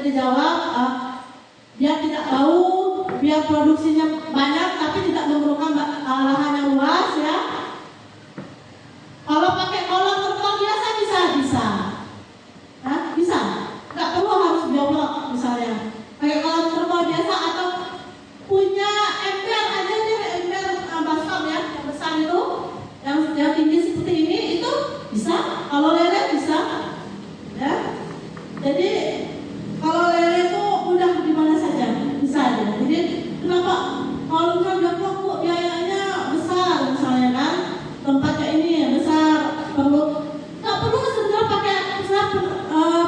dijawab, biar tidak bau, biar produksinya banyak tapi tidak memerlukan lahan yang luas ya. Kalau pakai kolam terpal biasa bisa. Hah? Bisa. Nggak perlu harus bioblok misalnya. Pakai kolam terpal biasa atau punya ember aja deh, ember baskom ya, yang besar itu, yang tinggi seperti ini itu bisa. Kalau lele bisa, ya. Jadi kalau lele itu mudah di mana saja, bisa aja. Jadi kenapa kalau misalnya bioblok bu biayanya besar misalnya kan, tempatnya ini besar, nggak perlu sebenarnya pakai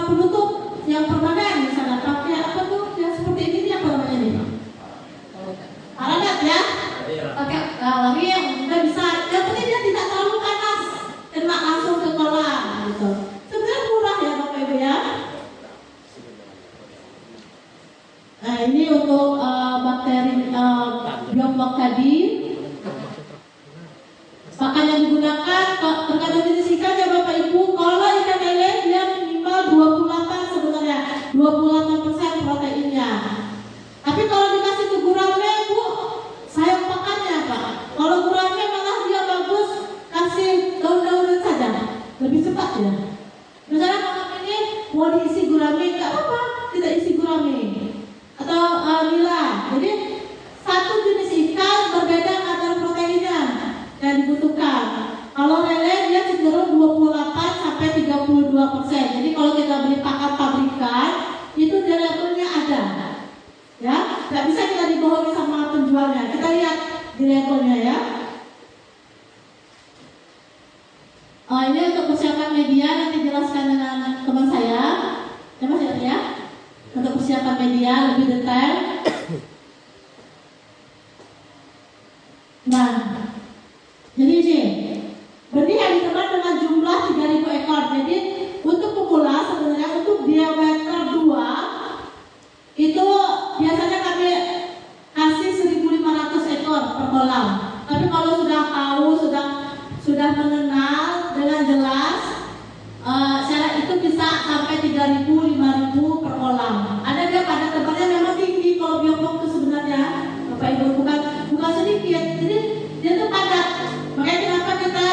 penutup yang permanen misalnya, pakai apa tuh yang seperti ini apa namanya nih? Paragat ya, pakai wangi yang juga bisa. Yang penting dia tidak terlalu panas, kena langsung ke kolam gitu. Sebenarnya murah ya Bapak Ibu ya. Nah ini untuk bakteri bioblok tadi. Pakan yang digunakan tergantung jenis ikan ya Bapak Ibu. Kalau ikan lele dia minimal 28 sebenarnya, 28% proteinnya. Tapi kalau dikasih ke gurame Bu, sayang pakannya Pak. Kalau gurame malah dia bagus kasih daun-daunan saja, lebih cepat ya. Misalnya kalau ini mau diisi gurame nggak apa-apa, tidak isi gurame atau nila. Jadi satu jenis ikan berbeda kadar proteinnya yang dibutuhkan. Kalau lele dia cenderung 28 sampai 32%. Jadi kalau kita beli pakan pabrikan itu dia labelnya ada. Ya, nggak bisa kita dibohongi sama penjualnya. Kita lihat di labelnya ya. Ini untuk persiapan media nanti jelaskan dengan teman saya. Ya Mas ya. Untuk persiapan media lebih detail. Nah, jadi ini benih yang ditebar dengan jumlah 3.000 ekor. Jadi untuk pemula sebenarnya untuk diameter 2 itu biasanya kami kasih 1.500 ekor per kolam. Tapi kalau sudah tahu, sudah mengenal dengan jelas, syarat itu bisa sampai 3.000, 5.000 per kolam. Ada dia pada tebalnya memang tinggi kalau bioblok itu sebenarnya Bapak Ibu, bukan sedikit. Jadi dia tuh padat. Makanya kenapa kita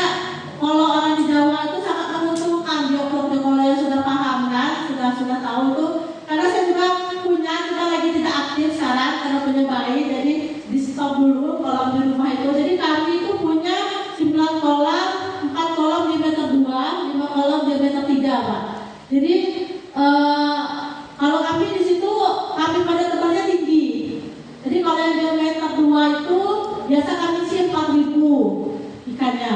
kalau orang di Jawa itu sangat menguntungkan bioblok kalau yang sudah paham kan, sudah tahu tuh. Karena saya juga punya, kita lagi tidak aktif sekarang karena punya bayi, jadi di stop dulu kolam di rumah itu. Jadi kami itu punya 9 kolam, 4 kolam diameter 2, 5 kolam diameter 3 Pak. Jadi kalau kami di situ kami pada tebalnya tinggi. Jadi kalau yang diameter 2 itu biasa kami sih 4.000 ikannya.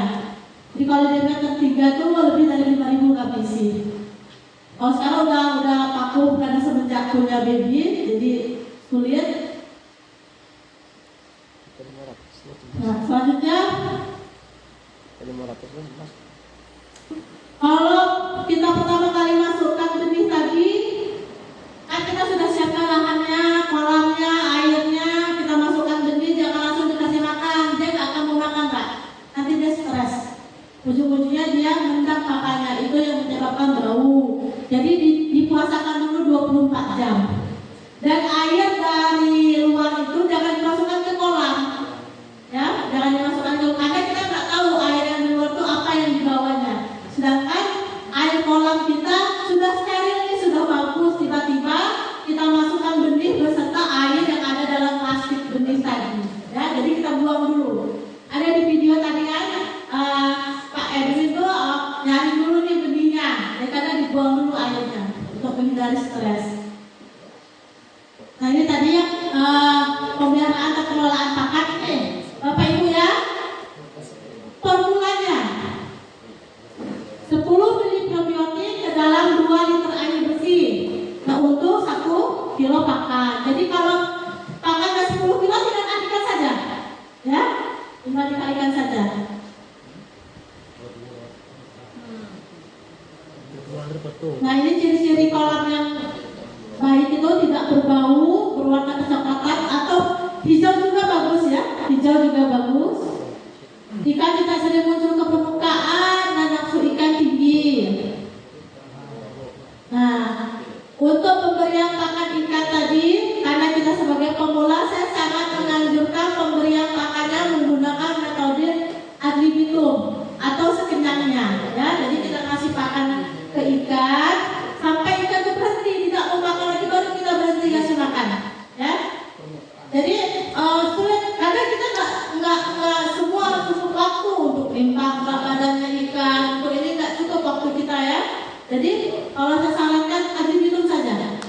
Jadi kalau diameter 3 itu lebih dari 5.000 kami isi. Kalau sekarang udah vakum karena semenjak punya baby, jadi sulit. Nah, selanjutnya kalau kita pertama kali masukkan benih tadi, kan kita sudah siapkan lahannya, kolamnya, airnya, kita masukkan benih, jangan langsung dikasih makan, dia nggak akan mau makan Pak. Nanti dia stres. Ujung-ujungnya dia mendak makannya, itu yang menyebabkan bau. Jadi dipuasakan dulu 24 jam. Dan air dari luar itu jangan dimasukkan ke kolam. Ya, jangan dimasukkan ke kolam. Karena kita nggak tahu air yang di luar itu apa yang dibawanya. Sedangkan air kolam kita sudah steril nih, sudah bagus. Tiba-tiba kita masukkan benih beserta air yang ada dalam plastik benih tadi. Ya, jadi kita buang dulu. Ada di video tadi kan, Pak Edwin itu nyari dulu nih benihnya, daripada dibuang dulu airnya untuk menghindari stres. Nah ini tadi yang pemeliharaan atau pengelolaan pakan ini, Bapak Ibu ya. Formulanya 10 ml probiotik ke dalam 2 liter air bersih. Nah untuk 1 kilo pakan. Jadi kalau pakannya 10 kilo tinggal adikkan saja, ya, tinggal dikalikan saja. Nah ini ciri-ciri kolam yang baik itu tidak berbau, berwarna kecoklatan atau hijau juga bagus ya, hijau juga bagus. Ikan tidak sering muncul ke permukaan dan nafsu ikan tinggi. Nah untuk pemberian pakan tadi, karena kita sebagai pemula, saya sangat menganjurkan pemberian pakannya menggunakan metode ad libitum atau sekenyangnya. Ya, jadi kita kasih pakan ke ikan sampai ikan itu berhenti, tidak mau makan lagi, baru kita berhenti kasih makan. Ya, jadi sulit karena kita nggak semua harus cukup waktu untuk limpah berat badannya ikan, untuk ini nggak cukup waktu kita ya. Jadi kalau saya sarankan ad libitum saja.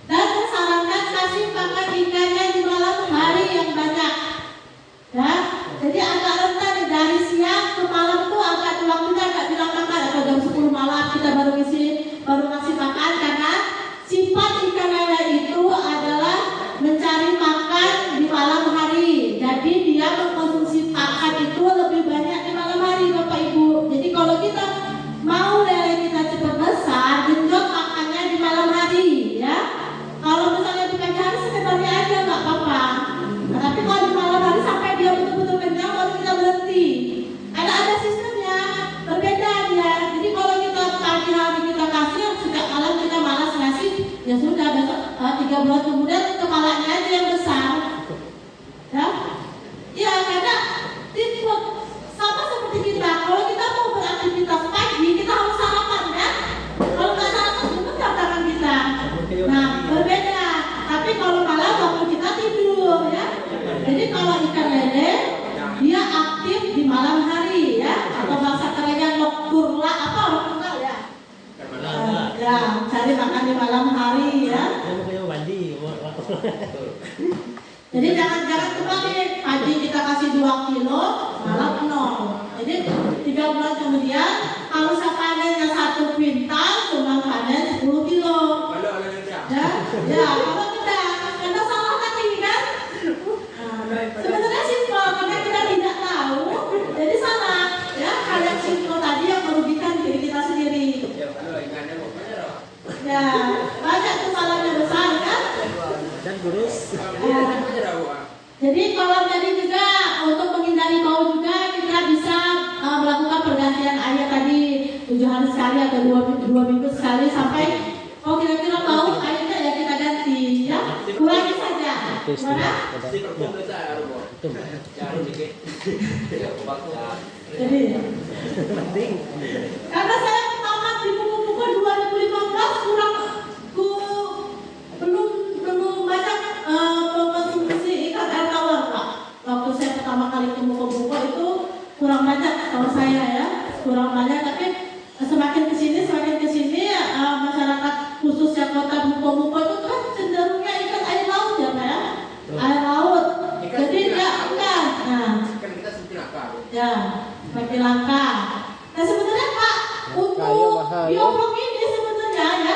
Dan saya sarankan kasih makan ikannya di malam hari yang banyak. Ya, jadi agak rentan nih, dari siang ke malam itu agak waktunya agak bilang makan, atau jam 10 malam kita baru ngasih makan, karena sifat ikan lele itu adalah mencari makan di malam hari. Jadi dia mengkonsumsi pakan itu lebih banyak di malam hari, Bapak Ibu. Jadi kalau kita mau lele kita cepat besar, genjot makannya di malam hari, ya. Kalau misalnya di pagi hari sebenarnya aja nggak apa-apa. Nah, tapi kalau di malam hari sampai dia betul-betul kenyang baru kita berhenti. Ada sistemnya, berbeda dia. Jadi kalau kita pagi hari kita kasih, sejak malam kita malas ngasih, ya sudah besok 3 bulan kemudian kepalanya aja yang besar. Ya, ya karena tipe sama seperti kita. Kalau kita mau beraktivitas pagi, kita harus sarapan ya. Kalau nggak sarapan, gemetar tangan kita. Nah, berbeda. Tapi kalau malam waktu kita tidur ya. Jadi kalau ikan lele dia aktif di malam hari ya, atau bahasa kerennya nocturnal ya. Ya, cari makan di malam hari ya. Jadi jangan kebalik. Pagi kita kasih 2 kilo, malam 0. Jadi 3 bulan kemudian kalau saya panennya 1 kuintal, cuma panen 10 kilo. Ya, kalau kita karena salah tadi kan. Sebenarnya simpel, karena kita tidak tahu, jadi salah. Ya, hal yang simpel tadi yang merugikan diri kita sendiri. Ya, banyak kesalahannya besar kan? Dan kurus. Jadi kalau jadi juga untuk menghindari bau juga kita bisa melakukan pergantian air tadi 7 hari sekali atau 2 minggu sekali sampai kira-kira bau airnya ya kita ganti ya, kurangi saja. Mana? Jadi karena saya tamat di buku-buku 2015 belum banyak mengkonsumsi ikan air tawar Pak. Waktu saya pertama kali ke buku-buku itu kurang banyak kalau saya ya, kurang banyak. Tapi semakin kesini masyarakat khususnya kota buku-buku itu kan cenderungnya ikan air laut ya Pak ya, air laut. Jadi dia enggak. Nah, ya semakin langka. Nah sebenarnya Pak untuk bioflok ini sebenarnya ya,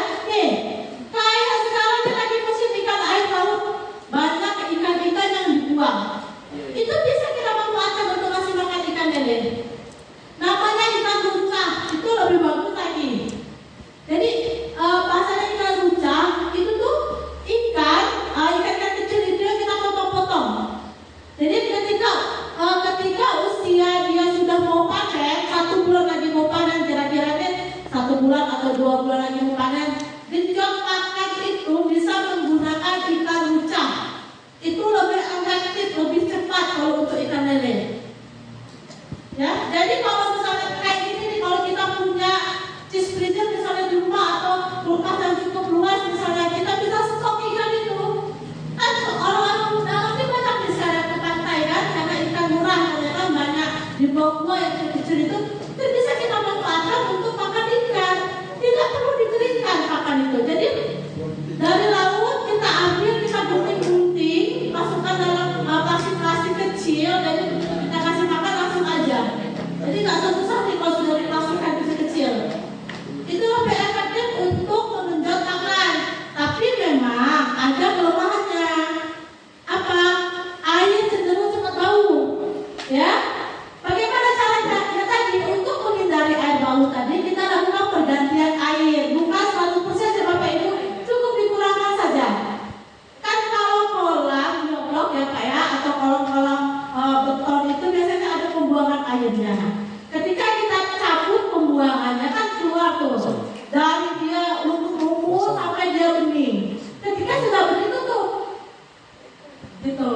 Gitu.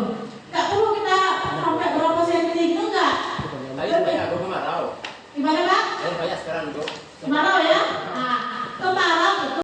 Nggak perlu kita sampai berapa senti gitu enggak? Ayo supaya aku kemarau. Gimana Pak? Ayo supaya sekarang Bu. Kemarau ya? Nah,